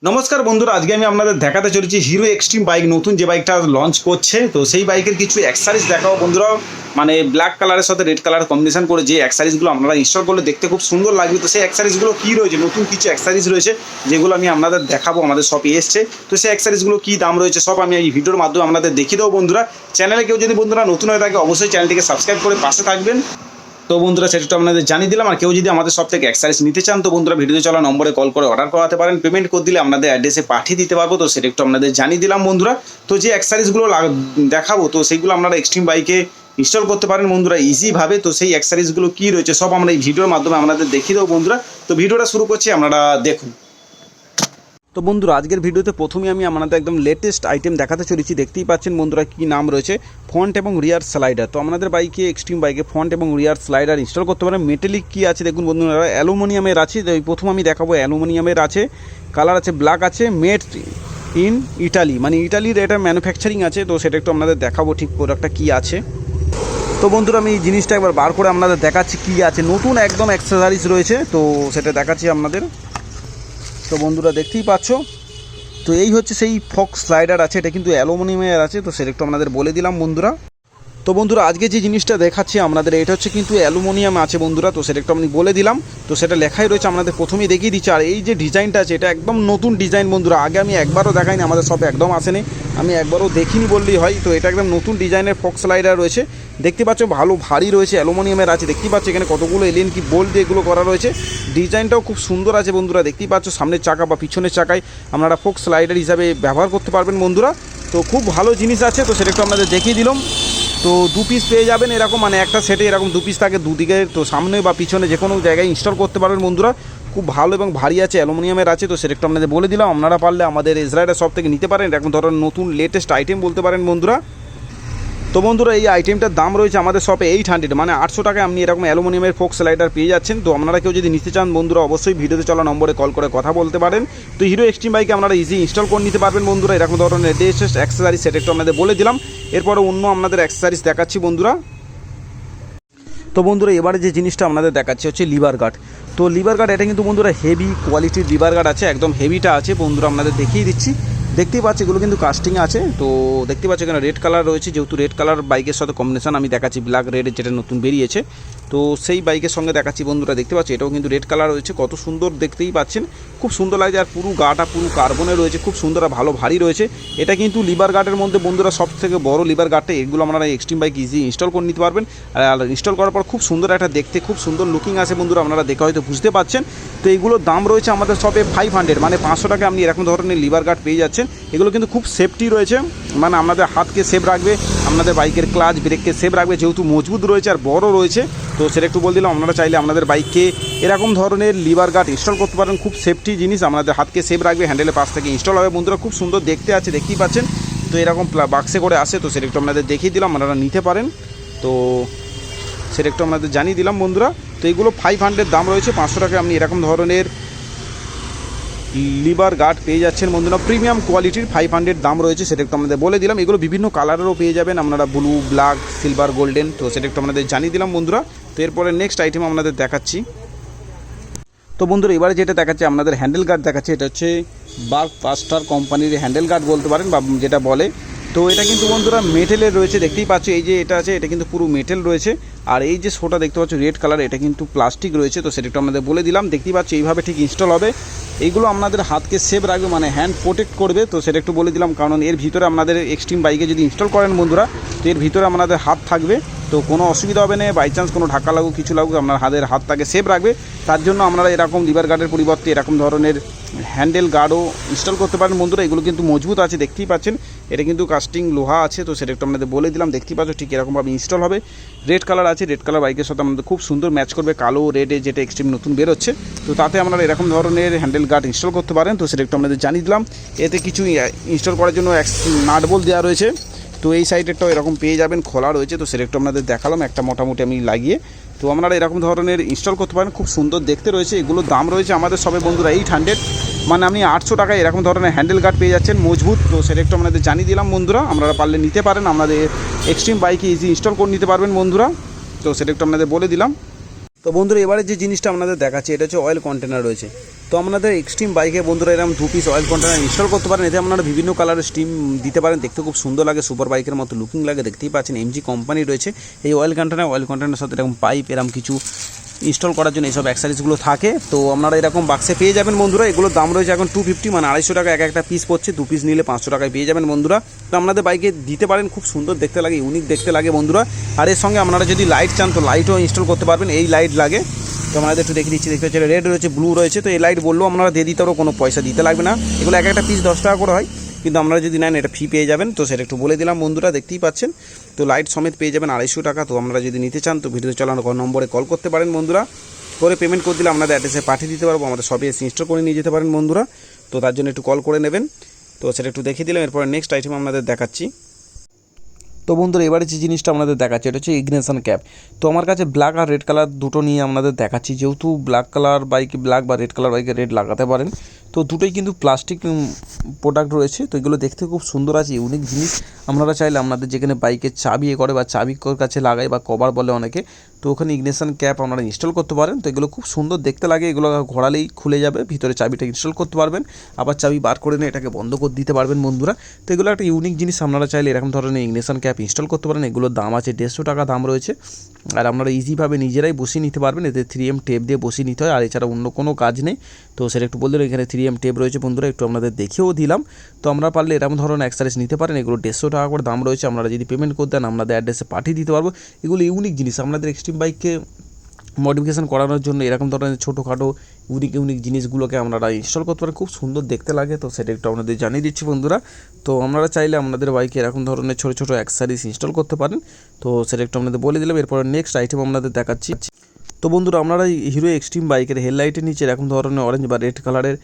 নমস্কার বন্ধুরা, আজকে আমি আপনাদের দেখাতে চলেছি হিরো এক্সট্রিম বাইক নতুন যে বাইকটা লঞ্চ করছে। তো সেই বাইকের কিছু অ্যাক্সেসরিজ দেখাবো বন্ধুরা। মানে ব্ল্যাক কালারের সাথে রেড কালার কম্বিনেশন করে যে অ্যাক্সেসরিজগুলো আপনারা ইনস্টল করলে দেখতে খুব সুন্দর লাগবে। তো সেই অ্যাক্সেসরিজগুলো কী রয়েছে, নতুন কিছু অ্যাক্সেসরিজ রয়েছে যেগুলো আমি আপনাদের দেখাবো। আমাদের শপে এসছে, তো সেই অ্যাক্সেসরিজগুলো কী দাম রয়েছে সব আমি এই ভিডিওর মাধ্যমে আপনাদের দেখিয়ে দেবো বন্ধুরা। চ্যানেলে কেউ যদি বন্ধুরা নতুন হয়ে থাকে অবশ্যই চ্যানেলটিকে সাবস্ক্রাইব করে পাশে থাকবেন। তো বন্ধুরা সেটা আপনাদের জানিয়ে দিলাম। আর কেউ যদি আমাদের সব থেকে অ্যাক্সেসরিজ নিতে চান তো বন্ধুরা ভিডিওতে চলা নম্বরে কল করে অর্ডার করাতে পারেন। পেমেন্ট করে দিলে আপনাদের অ্যাড্রেসে পাঠিয়ে দিতে পারবো। তো সেটা একটু আপনাদের জানিয়ে দিলাম বন্ধুরা। তো যে অ্যাক্সেসরিজগুলো দেখাবো তো সেইগুলো আপনারা এক্সট্রিম বাইকে ইনস্টল করতে পারেন বন্ধুরা ইজিভাবে। তো সেই অ্যাক্সেসরিজগুলো কী রয়েছে সব আমরা এই ভিডিওর মাধ্যমে আপনাদের দেখিয়ে দেবো বন্ধুরা। তো ভিডিওটা শুরু করছি, আপনারা দেখুন। তো বন্ধুরা আজকের ভিডিওতে প্রথমেই আমি আপনাদের একদম লেটেস্ট আইটেম দেখাতে চলেছি। দেখতেই পাচ্ছেন বন্ধুরা কী নাম রয়েছে, ফ্রন্ট এবং রিয়ার স্লাইডার। তো আপনাদের বাইকে এক্সট্রিম বাইকে ফ্রন্ট এবং রিয়ার স্লাইডার ইনস্টল করতে পারেন। মেটালিক কী আছে দেখুন বন্ধুরা, অ্যালুমিনিয়ামের আছে। প্রথম আমি দেখাবো অ্যালুমিনিয়ামের আছে, কালার আছে ব্ল্যাক আছে, মেড ইন ইটালি, মানে ইটালির এটা ম্যানুফ্যাকচারিং আছে। তো সেটা একটু আপনাদের দেখাবো ঠিক প্রোডাক্টটা কী আছে। তো বন্ধুরা আমি এই জিনিসটা একবার বার করে আপনাদের দেখাচ্ছি কী আছে। নতুন একদম অ্যাক্সেসরিজ রয়েছে, তো সেটা দেখাচ্ছি আপনাদের। তো বন্ধুরা দেখতেই পাচ্ছ, তো এই হচ্ছে সেই ফক্স স্লাইডার আছে, এটা কিন্তু অ্যালুমিনিয়ামের আছে। তো সেটা একটু আপনাদের বলে দিলাম বন্ধুরা। তো বন্ধুরা আজকে যে জিনিসটা দেখাচ্ছি আপনাদের এটা হচ্ছে কিন্তু অ্যালুমিনিয়াম আছে বন্ধুরা। তো সেটা একটু আমি বলে দিলাম, তো সেটা লেখাই রয়েছে আপনাদের প্রথমেই দেখিয়ে দিচ্ছি। আর এই যে ডিজাইনটা আছে এটা একদম নতুন ডিজাইন বন্ধুরা, আগে আমি একবারও দেখাইনি, আমাদের শপে একদম আসেনি, আমি একবারও দেখিনি বললেই হয়। তো এটা একদম নতুন ডিজাইনের ফক্স স্লাইডার রয়েছে, দেখতে পাচ্ছ ভালো ভারী রয়েছে, অ্যালুমিনিয়ামের আছে। দেখতেই পাচ্ছ এখানে কতগুলো এলিয়েন কি বোল্ট দিয়ে এগুলো করা রয়েছে। ডিজাইনটাও খুব সুন্দর আছে বন্ধুরা, দেখতেই পাচ্ছ সামনের চাকা বা পিছনের চাকায় আপনারা ফক্স স্লাইডার হিসাবে ব্যবহার করতে পারবেন বন্ধুরা। তো খুব ভালো জিনিস আছে, তো সেটা একটু আপনাদের দেখিয়ে দিলাম। তো দু পিস পেয়ে যাবেন এরকম, মানে একটা সেটে এরকম দু পিস থাকে দুদিকে। তো সামনে বা পিছনে যে কোনো জায়গায় ইনস্টল করতে পারবেন বন্ধুরা। খুব ভালো এবং ভারী আছে, অ্যালুমিনিয়ামের আছে। তো সেটা একটু আপনাদের বলে দিলাম, আপনারা পারলে আমাদের ইসরায়েলের সব থেকে নিতে পারেন। এরকম ধরনের নতুন লেটেস্ট আইটেম বলতে পারেন বন্ধুরা। তো বন্ধুরা এই আইটেমটার দাম রয়েছে আমাদের শপে 800, মানে 800 টাকায় আপনি এরকম অ্যালুমিনিয়ামের ফোক স্লাইডার পেয়ে যাচ্ছেন। তো আপনারা কেউ যদি নিতে চান বন্ধুরা অবশ্যই ভিডিওতে চলা নম্বরে কল করে কথা বলতে পারেন। তো হিরো এক্সট্রিম বাইকে আপনারা ইজি ইনস্টল করে নিতে পারবেন বন্ধুরা। এরকম ধরনের লেটেস্ট অ্যাক্সেসরিজ সেটা একটু আপনাদের বলে দিলাম। এরপরে অন্য আপনাদের অ্যাক্সেসরিজ দেখাচ্ছি বন্ধুরা। তো বন্ধুরা এবারে যে জিনিসটা আপনাদের দেখাচ্ছি হচ্ছে লিভার গার্ড। তো লিভার গার্ড এটা কিন্তু বন্ধুরা হেভি কোয়ালিটির লিভার গার্ড আছে, একদম হেভিটা আছে বন্ধুরা, আপনাদের দেখিয়ে দিচ্ছি। দেখতেই পাচ্ছি এগুলো কিন্তু কাস্টিং আছে। তো দেখতে পাচ্ছি এখানে রেড কালার রয়েছে, যেহেতু রেড কালার বাইকের সাথে কম্বিনেশন আমি দেখাচ্ছি ব্ল্যাক রেডের যেটা নতুন বেরিয়েছে। তো সেই বাইকের সঙ্গে দেখাচ্ছি বন্ধুরা, দেখতে পাচ্ছি এটাও কিন্তু রেড কালার রয়েছে, কত সুন্দর দেখতেই পাচ্ছেন, খুব সুন্দর লাগছে। আর পুরো গাটা পুরো কার্বনের রয়েছে, খুব সুন্দর আর ভালো ভারী রয়েছে। এটা কিন্তু লিভার গার্ডের মধ্যে বন্ধুরা সব থেকে বড় লিভার গার্ডটা, এগুলো আপনারা এক্সট্রিম বাইক ইজি ইনস্টল করে নিতে পারবেন। আর ইনস্টল করার পর খুব সুন্দর একটা দেখতে, খুব সুন্দর লুকিং আছে বন্ধুরা, আপনারা দেখে হয়তো বুঝতে পারছেন। তো এগুলোর দাম রয়েছে আমাদের শপে 500, মানে 500 টাকা আপনি এরকম ধরনের লিভার গার্ড পেয়ে যাচ্ছেন। এগুলো কিন্তু খুব সেফটি রয়েছে, মানে আপনাদের হাতকে সেফ রাখবে, আপনাদের বাইকের ক্লাচ ব্রেককে সেফ রাখবে, যেহেতু মজবুত রয়েছে আর বড় রয়েছে। তো সেটা একটু বলে দিলাম, আপনারা চাইলে আপনাদের বাইককে এরকম ধরনের লিভার গার্ড ইনস্টল করতে পারেন। খুব সেফটি জিনিস, আপনাদের হাতকে সেফ রাখবে, হ্যান্ডেলের পাশ থেকে ইনস্টল হবে বন্ধুরা, খুব সুন্দর দেখতে আছে, দেখতেই পাচ্ছেন। তো এরকম বাক্সে করে আসে, তো সেটা একটু আপনাদের দেখিয়ে দিলাম, আপনারা নিতে পারেন। তো সেটা একটু আপনাদের জানিয়ে দিলাম বন্ধুরা। তো এগুলো 500 দাম রয়েছে, 500 টাকায় আপনি এরকম ধরনের লিভার গার্ড পেয়ে যাচ্ছেন বন্ধুরা, প্রিমিয়াম কোয়ালিটির 500 দাম রয়েছে, সেটা একটু আমাদের বলে দিলাম। এগুলো বিভিন্ন কালারেরও পেয়ে যাবেন আপনারা, ব্লু, ব্ল্যাক, সিলভার, গোল্ডেন। তো সেটা একটু আমাদের জানিয়ে দিলাম বন্ধুরা। তো এরপরে নেক্সট আইটেম আপনাদের দেখাচ্ছি। তো বন্ধুরা এবারে যেটা দেখাচ্ছে আপনাদের হ্যান্ডেল গার্ড দেখাচ্ছে, এটা হচ্ছে বার্ক পাস্টার কোম্পানির হ্যান্ডেল গার্ড বলতে পারেন বা যেটা বলে। তো এটা কিন্তু বন্ধুরা মেটেলের রয়েছে, দেখতেই পাচ্ছ এই যে এটা আছে এটা কিন্তু পুরো মেটেল রয়েছে। আর এই যে শোটা দেখতে পাচ্ছ রেড কালার, এটা কিন্তু প্লাস্টিক রয়েছে। তো সেটা একটু আমাদের বলে দিলাম, দেখতেই পাচ্ছ এইভাবে ঠিক ইনস্টল হবে। এইগুলো আপনাদের হাতকে সেফ রাখবে, মানে হ্যান্ড প্রোটেক্ট করবে। তো সেটা একটু বলে দিলাম, কারণ এর ভিতরে আপনাদের এক্সট্রিম বাইকে যদি ইনস্টল করেন বন্ধুরা, তো এর ভিতরে আপনাদের হাত থাকবে, তো কোনো অসুবিধা হবে না। বাই চান্স কোনো ধাক্কা লাগুক কিছু লাগুক, আপনার হাতটাকে সেফ রাখবে। তার জন্য আপনারা এরকম লিভার গার্ডের পরিবর্তে এরকম ধরনের হ্যান্ডেল গার্ডও ইনস্টল করতে পারেন বন্ধুরা। এগুলো কিন্তু মজবুত আছে, দেখতেই পাচ্ছেন এটা কিন্তু কাস্টিং লোহা আছে। তো সেটা একটু আপনাদের বলে দিলাম, দেখতেই পাচ্ছ ঠিক এরকমভাবে ইনস্টল হবে। রেড কালার আছে, রেড কালার বাইকের সাথে আমাদের খুব সুন্দর ম্যাচ করবে, কালো রেডে যেটা এক্সট্রিম নতুন বেরোচ্ছে। তো তাতে আপনারা এরকম ধরনের হ্যান্ডেল গার্ড ইনস্টল করতে পারেন। তো সেটা একটু আপনাদের জানিয়ে দিলাম। এতে কিছু ইনস্টল করার জন্য নাট বোল্ট দেওয়া রয়েছে। তো এই সাইডেরটাও এরকম পেয়ে যাবেন, খোলা রয়েছে। তো সেটা একটু আপনাদের দেখালাম একটা মোটামুটি আমি লাগিয়ে। তো আপনারা এরকম ধরনের ইনস্টল করতে পারেন, খুব সুন্দর দেখতে রয়েছে। এগুলোর দাম রয়েছে আমাদের সবে বন্ধুরা 800, মানে আপনি 800 টাকায় এরকম ধরনের হ্যান্ডেল গার্ড পেয়ে যাচ্ছেন মজবুত। তো সেটা একটু আপনাদের জানিয়ে দিলাম বন্ধুরা, আপনারা পারলে নিতে পারেন, আপনাদের এক্সট্রিম বাইকে ইজি ইনস্টল করে নিতে পারবেন বন্ধুরা। তো সেটা একটু আপনাদের বলে দিলাম। তো বন্ধুরা এবারে যে জিনিসটা আপনাদের দেখাচ্ছি এটা হচ্ছে অয়েল কন্টেনার রয়েছে। তো আপনাদের এক্সট্রিম বাইকে বন্ধুরা এরকম 2 পিস অয়েল কন্টেনার ইনস্টল করতে পারেন। এতে আপনারা বিভিন্ন কালারের স্টিম দিতে পারেন, দেখতে খুব সুন্দর লাগে, সুপার বাইকের মতো লুকিং লাগে, দেখতেই পাচ্ছেন। এমজি কোম্পানি রয়েছে এই অয়েল কন্টেনারের সাথে এরকম পাইপ এরকম কিছু ইনস্টল করার জন্য এইসব অ্যাক্সেসরিজগুলো থাকে। তো আপনারা এরকম বাক্সে পেয়ে যাবেন বন্ধুরা। এগুলোর দাম রয়েছে এখন 250, মানে 250 টাকা এক একটা পিস পড়ছে। 2 পিস নিলে 500 টাকায় পেয়ে যাবেন বন্ধুরা। তো আপনাদের বাইকে দিতে পারেন, খুব সুন্দর দেখতে লাগে, ইউনিক দেখতে লাগে বন্ধুরা। আর এর সঙ্গে আপনারা যদি লাইট চান তো লাইটও ইনস্টল করতে পারবেন। এই লাইট লাগে, তো আপনাদের একটু দেখে দিচ্ছি, দেখতে হচ্ছে রেড রয়েছে, ব্লু রয়েছে। তো এই লাইট বললেও আপনারা দিয়ে দিতে পারো, কোনো পয়সা দিতে লাগবে না। এগুলো এক একটা পিস 10 টাকা করে হয়, কিন্তু আপনারা যদি নেন এটা ফ্রি পেয়ে যাবেন। তো সেটা একটু বলে দিলাম বন্ধুরা, দেখতেই পাচ্ছেন। তো লাইট সমেত পেয়ে যাবেন 250 টাকা। তো আপনারা যদি নিতে চান তো ভিডিও চালানো নম্বরে কল করতে পারেন বন্ধুরা, করে পেমেন্ট করে দিলে আপনাদের অ্যাড্রেসে পাঠিয়ে দিতে পারবো। আমাদের সবই এসে ইনস্টল করে নিয়ে যেতে পারেন বন্ধুরা। তো তার জন্য একটু কল করে নেবেন। তো সেটা একটু দেখিয়ে দিলাম। এরপরে নেক্সট আইটেম আপনাদের দেখাচ্ছি। তো বন্ধুরা এবারে যে জিনিসটা আপনাদের দেখাচ্ছি এটা হচ্ছে ইগনিশন ক্যাপ। তো আমার কাছে ব্ল্যাক আর রেড কালার দুটো নিয়ে আপনাদের দেখাচ্ছি। যেহেতু ব্ল্যাক কালার বাইকে ব্ল্যাক বা রেড কালার বাইকে রেড লাগাতে পারেন। তো দুটোই কিন্তু প্লাস্টিক প্রোডাক্ট রয়েছে। তো এগুলো দেখতে খুব সুন্দর আছে, ইউনিক জিনিস। আপনারা চাইলে আপনাদের যেখানে বাইকের চাবি করে বা চাবি কাছে লাগায় বা কভার বলে অনেকে, তো ওখানে ইগনিশন ক্যাপ আপনারা ইনস্টল করতে পারেন। তো এগুলো খুব সুন্দর দেখতে লাগে, এগুলো ঘোরালেই খুলে যাবে, ভিতরে চাবিটা ইনস্টল করতে পারবেন, আবার চাবি বার করে নিয়ে এটাকে বন্ধ করে দিতে পারবেন বন্ধুরা। তো এগুলো একটা ইউনিক জিনিস, আপনারা চাইলে এরকম ধরনের ইগনিশন ক্যাপ ইনস্টল করতে পারেন। এগুলোর দাম আছে 150 টাকা দাম রয়েছে। আর আপনারা ইজিভাবে নিজেরাই বসিয়ে নিতে পারবেন। এতে 3M টেপ দিয়ে বসিয়ে নিতে হয়, আর এছাড়া অন্য কোনো কাজ নেই। তো সেটা একটু বললেন, এখানে 3M টেপ রয়েছে বন্ধুরা, একটু আপনাদের দেখেও দিলাম। তো আমরা পারলে এরকম ধরনের অ্যাক্সেসরিজ নিতে পারেন। এগুলো 150 টাকা করে দাম রয়েছে। আপনারা যদি পেমেন্ট করে দেন আপনাদের অ্যাড্রেসে পাঠিয়ে দিতে পারবো। এগুলো ইউনিক জিনিস, আপনাদের এক্সট্রিম বাইককে মডিফিকেশান করানোর জন্য এরকম ধরনের ছোটোখাটো ইউনিক জিনিসগুলোকে আপনারা ইনস্টল করতে পারেন, খুব সুন্দর দেখতে লাগে। তো সেটা একটু আপনাদের জানিয়ে দিচ্ছি বন্ধুরা। তো আপনারা চাইলে আপনাদের বাইকে এরকম ধরনের ছোটো ছোটো অ্যাক্সেসরিজ ইনস্টল করতে পারেন। তো সেটা একটু আপনাদের বলে দিলাম। এরপরে নেক্সট আইটেম আপনাদের দেখাচ্ছি। তো বন্ধুরা আপনারা হিরো এক্সট্রিম বাইকের হেডলাইটের নিচে এরকম ধরনের অরেঞ্জ বা রেড কালারের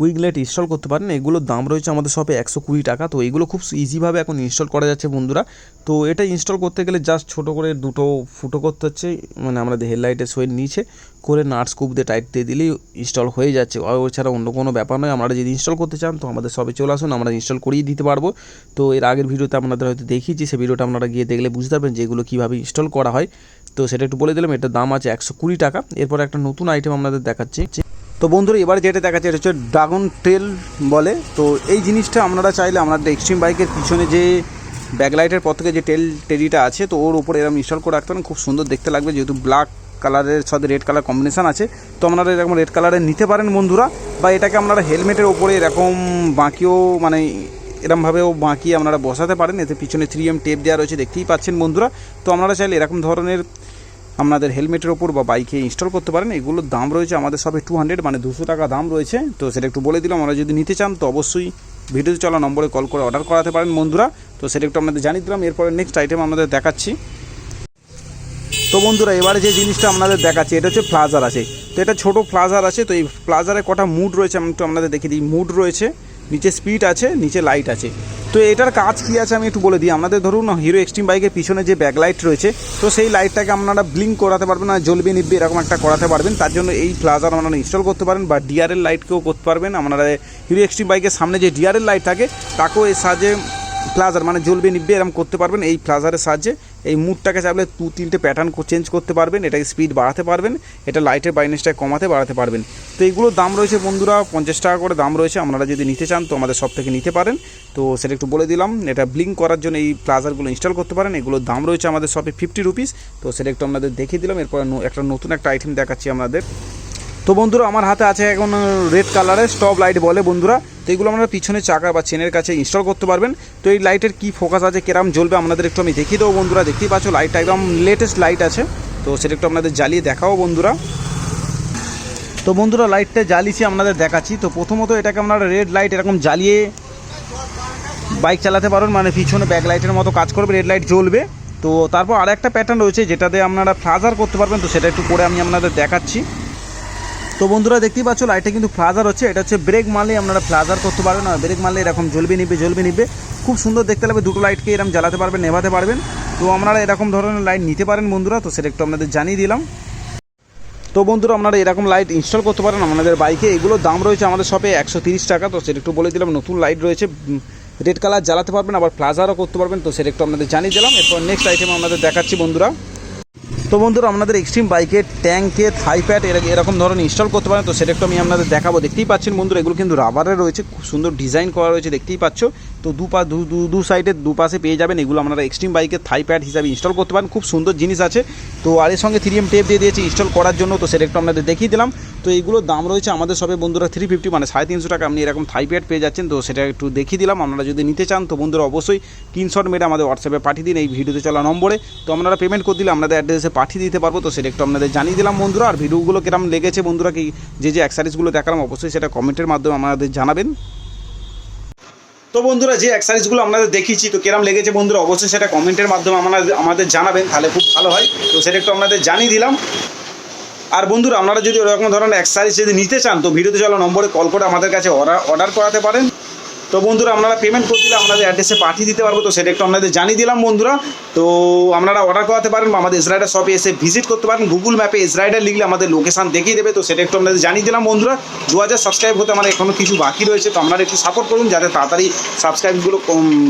উইং লাইট ইনস্টল করতে পারেন। এগুলোর দাম রয়েছে আমাদের শপে 120 টাকা। তো এগুলো খুব ইজিভাবে এখন ইনস্টল করা যাচ্ছে বন্ধুরা। তো এটা ইনস্টল করতে গেলে জাস্ট ছোটো করে দুটো ফুটো করতে হচ্ছে, মানে আমাদের হেডলাইটের সইয়ের নিচে করে নাট স্কুপ দিয়ে টাইট দিয়ে দিলেই ইনস্টল হয়ে যাচ্ছে। ওছাড়া অন্য কোনো ব্যাপার নয়। আপনারা যদি ইনস্টল করতে চান তো আমাদের শপে চলে আসুন, আমরা ইনস্টল করিয়ে দিতে পারবো। তো এর আগের ভিডিওতে আপনাদের হয়তো দেখিয়েছি, সেই ভিডিওটা আপনারা গিয়ে দেখলে বুঝতে পারবেন যে এগুলো কীভাবে ইনস্টল করা হয়। তো সেটা একটু বলে দিলাম। এটার দাম আছে 120 টাকা। এরপর একটা নতুন আইটেম আপনাদের দেখাচ্ছি। তো বন্ধুরা এবারে যেটা দেখাচ্ছে এটা হচ্ছে ড্রাগন ট্রেল বলে। তো এই জিনিসটা আপনারা চাইলে আপনাদের এক্সট্রিম বাইকের পিছনে যে ব্যাকলাইটের পর থেকে যে টেডিটা আছে তো ওর উপরে এরকম ইনস্টল করে রাখতে পারেন, খুব সুন্দর দেখতে লাগবে। যেহেতু ব্ল্যাক কালারের সাথে রেড কালার কম্বিনেশান আছে, তো আপনারা এরকম রেড কালারের নিতে পারেন বন্ধুরা। বা এটাকে আপনারা হেলমেটের ওপরে এরকম বাঁকিয়েও, মানে এরকমভাবেও বাঁকিয়ে আপনারা বসাতে পারেন। এতে পিছনে 3M টেপ দেওয়া রয়েছে, দেখতেই পাচ্ছেন বন্ধুরা। তো আপনারা চাইলে এরকম ধরনের আপনাদের হেলমেটের ওপর বা বাইকে ইনস্টল করতে পারেন। এগুলোর দাম রয়েছে আমাদের সবে 200, মানে 200 টাকা দাম রয়েছে। তো সেটা একটু বলে দিলাম। আমরা যদি নিতে চান তো অবশ্যই ভিডিওতে চলা নম্বরে কল করে অর্ডার করাতে পারেন বন্ধুরা। তো সেটা একটু আপনাদের জানিয়ে দিলাম। এরপরে নেক্সট আইটেম আপনাদের দেখাচ্ছি। তো বন্ধুরা এবারে যে জিনিসটা আপনাদের দেখাচ্ছি এটা হচ্ছে ফ্লাজার আছে। তো এটা ছোটো ফ্লাজার আছে। তো এই ফ্লাজারে কটা মুড রয়েছে আমি একটু আপনাদের দেখিয়ে দিই। মুড রয়েছে, নিচে স্পিড আছে, নিচে লাইট আছে। তো এটার কাজ কী আছে আমি একটু বলে দিই। আপনাদের ধরুন হিরো এক্সট্রিম বাইকের পিছনে যে ব্যাকলাইট রয়েছে, তো সেই লাইটটাকে আপনারা ব্লিঙ্ক করাতে পারবেন, না জ্বলবে নিববে এরকম একটা করাতে পারবেন। তার জন্য এই ফ্লাজার আপনারা ইনস্টল করতে পারেন, বা ডিআরএল লাইটকেও করতে পারবেন। আপনারা হিরো এক্সট্রিম বাইকের সামনে যে ডিআরএল লাইট থাকে তাকেও এর সাহায্যে ফ্লাজার, মানে জ্বলবে নিববে এরকম করতে পারবেন। এই ফ্লাজারের সাহায্যে এই মুডটাকে চাইলে 2-3টে প্যাটার্ন চেঞ্জ করতে পারবেন, এটাকে স্পিড বাড়াতে পারবেন, এটা লাইটের ব্রাইটনেসটাকে কমাতে বাড়াতে পারবেন। তো এইগুলোর দাম রয়েছে বন্ধুরা 50 টাকা করে দাম রয়েছে। আপনারা যদি নিতে চান তো আমাদের সব থেকে নিতে পারেন। তো সেটা একটু বলে দিলাম। এটা ব্লিঙ্ক করার জন্য এই ফ্লাজারগুলো ইনস্টল করতে পারেন। এগুলোর দাম রয়েছে আমাদের শপে 50 রুপিস। তো সেটা একটু আপনাদের দেখিয়ে দিলাম। এরপর একটা নতুন একটা আইটেম দেখাচ্ছি আপনাদের। তো বন্ধুরা আমার হাতে আছে এখন রেড কালারের স্টপ লাইট বলে বন্ধুরা। তো এগুলো আপনারা পিছনে চাকা বা চেনের কাছে ইনস্টল করতে পারবেন। তো এই লাইটের কি ফোকাস আছে, কেরাম জ্বলবে আপনাদের একটু আমি দেখিয়ে দেবো বন্ধুরা। দেখতেই পাচ্ছ লাইটটা একদম লেটেস্ট লাইট আছে। তো সেটা একটু আপনাদের জ্বালিয়ে দেখাও বন্ধুরা। তো বন্ধুরা লাইটটা জ্বালিয়েছি আপনাদের দেখাচ্ছি। তো প্রথমত এটাকে আপনারা রেড লাইট এরকম জ্বালিয়ে বাইক চালাতে পারেন, মানে পিছনে ব্যাক লাইটের মতো কাজ করবে, রেড লাইট জ্বলবে। তো তারপর আরেকটা প্যাটার্ন রয়েছে যেটাতে আপনারা ফ্লাজার করতে পারবেন। তো সেটা একটু করে আমি আপনাদের দেখাচ্ছি। তো বন্ধুরা দেখতেই পাচ্ছ লাইটটা কিন্তু ফ্লাজার হচ্ছে। এটা হচ্ছে ব্রেক মারলে আপনারা ফ্লাজার করতে পারবেন, আর ব্রেক মারলে এরকম জ্বলবে নিবে খুব সুন্দর দেখতে লাগবে। দুটো লাইটকে এরকম জ্বালাতে পারবেন, নেভাতে পারবেন। তো আপনারা এরকম ধরনের লাইট নিতে পারেন বন্ধুরা। তো সেটা একটু আপনাদের জানিয়ে দিলাম। তো বন্ধুরা আপনারা এরকম লাইট ইনস্টল করতে পারেন আপনাদের বাইকে। এগুলোর দাম রয়েছে আমাদের শপে 130 টাকা। তো সেটা একটু বলে দিলাম। নতুন লাইট রয়েছে, রেড কালার জ্বালাতে পারবেন, আবার ফ্লাজারও করতে পারবেন। তো সেটা একটু আপনাদের জানিয়ে দিলাম। এরপর নেক্সট আইটেম আপনাদের দেখাচ্ছি বন্ধুরা। তো বন্ধুরা আপনাদের এক্সট্রিম বাইকে ট্যাঙ্কে থাই প্যাড এরকম ধরনের ইনস্টল করতে পারেন। তো সেটা একটু আমি আপনাদের দেখাবো। দেখতেই পাচ্ছেন বন্ধুরা, এগুলো কিন্তু রাবারের রয়েছে, খুব সুন্দর ডিজাইন করা রয়েছে, দেখতেই পাচ্ছ। তো দু সাইডে দুপাশে পেয়ে যাবেন। এগুলো আপনারা এক্সট্রিম বাইকে থাই প্যাড হিসাবে ইনস্টল করতে পারেন, খুব সুন্দর জিনিস আছে। তো আর এর সঙ্গে 3M টেপ দিয়ে দিয়েছি ইনস্টল করার জন্য। তো সেটা একটু আপনাদের দেখিয়ে দিলাম। তো এইগুলোর দাম রয়েছে আমাদের সবে বন্ধুরা 350, মানে 350 টাকা আপনি এরকম থাই প্যাড পেয়ে যাচ্ছেন। তো সেটা একটু দেখিয়ে দিলাম। আপনারা যদি নিতে চান তো বন্ধুরা অবশ্যই স্ক্রিনশট মেরে আমাদের হোয়াটসঅ্যাপে পাঠিয়ে দিন এই ভিডিওতে চলা নম্বরে। তো আপনারা পেমেন্ট করে দিলে আপনাদের অ্যাড্রেসে পাঠিয়ে দিতে পারবো। তো সেটা একটু আপনাদের জানিয়ে দিলাম বন্ধুরা। আর ভিডিওগুলো কিরকম লেগেছে বন্ধুরা, কি যে অ্যাক্সেসরিজগুলো দেখালাম অবশ্যই সেটা কমেন্টের মাধ্যমে আমাদের জানাবেন। তো বন্ধুরা যে অ্যাক্সেসরিজগুলো আপনাদের দেখিয়েছি তো কিরম লেগেছে বন্ধুরা অবশ্যই সেটা কমেন্টের মাধ্যমে আমাদের জানাবেন, তাহলে খুব ভালো হয়। তো সেটা একটু আপনাদের জানিয়ে দিলাম। আর বন্ধুরা আপনারা যদি ওরকম ধরনের অ্যাক্সেসরিজ যদি নিতে চান তো ভিডিওতে চলা নম্বরে কল করে আমাদের কাছে অর্ডার করাতে পারেন। তো বন্ধুরা আপনারা পেমেন্ট করে দিলে আপনাদের অ্যাড্রেসে পাঠিয়ে দিতে পারবো। তো সেটা একটু আপনাদের জানিয়ে দিলাম বন্ধুরা। তো আপনারা অর্ডার করাতে পারেন বা আমাদের এসরাইডার শপে এসে ভিজিট করতে পারেন। গুগল ম্যাপে এসরাইডার লিখলে আমাদের লোকেশান দেখিয়ে দেবে। তো সেটা একটু আপনাদের জানিয়ে দিলাম বন্ধুরা। 2000 সাবস্ক্রাইব হতে আমার এখনও কিছু বাকি রয়েছে, তো আপনারা একটু সাপোর্ট করুন যাতে তাড়াতাড়ি সাবস্ক্রাইবগুলো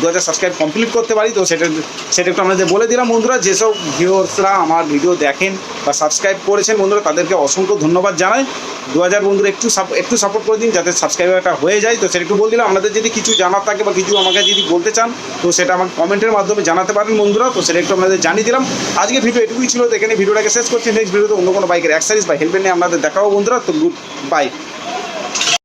2000 সাবস্ক্রাইব কমপ্লিট করতে পারি। তো সেটা একটু আপনাদের বলে দিলাম বন্ধুরা। যেসব ভিউয়ার্সরা আমার ভিডিও দেখেন বা সাবস্ক্রাইব করেছেন বন্ধুরা তাদেরকে অসংখ্য ধন্যবাদ জানাই। 2000 বন্ধুরা একটু সাপোর্ট করে দিন যাতে সাবস্ক্রাইবারটা হয়ে যায়। তো সেটা একটু বলে দিলাম। আপনাদের যদি কিছু জানার থাকে বা কিছু আমাকে যদি বলতে চান তো সেটা আমাকে কমেন্টের মাধ্যমে জানাতে পারেন বন্ধুরা। তো সেটা একটু আপনাদের জানিয়ে দিলাম। আজকে ভিডিও এটুকুই ছিল, এখানে ভিডিওটাকে শেষ করছি। নেক্সট ভিডিওতে অন্য কোনো বাইকের অ্যাক্সেসরিজ বা হেলমেট নিয়ে আপনাদের দেখাবো বন্ধুরা। তো গুড বাই।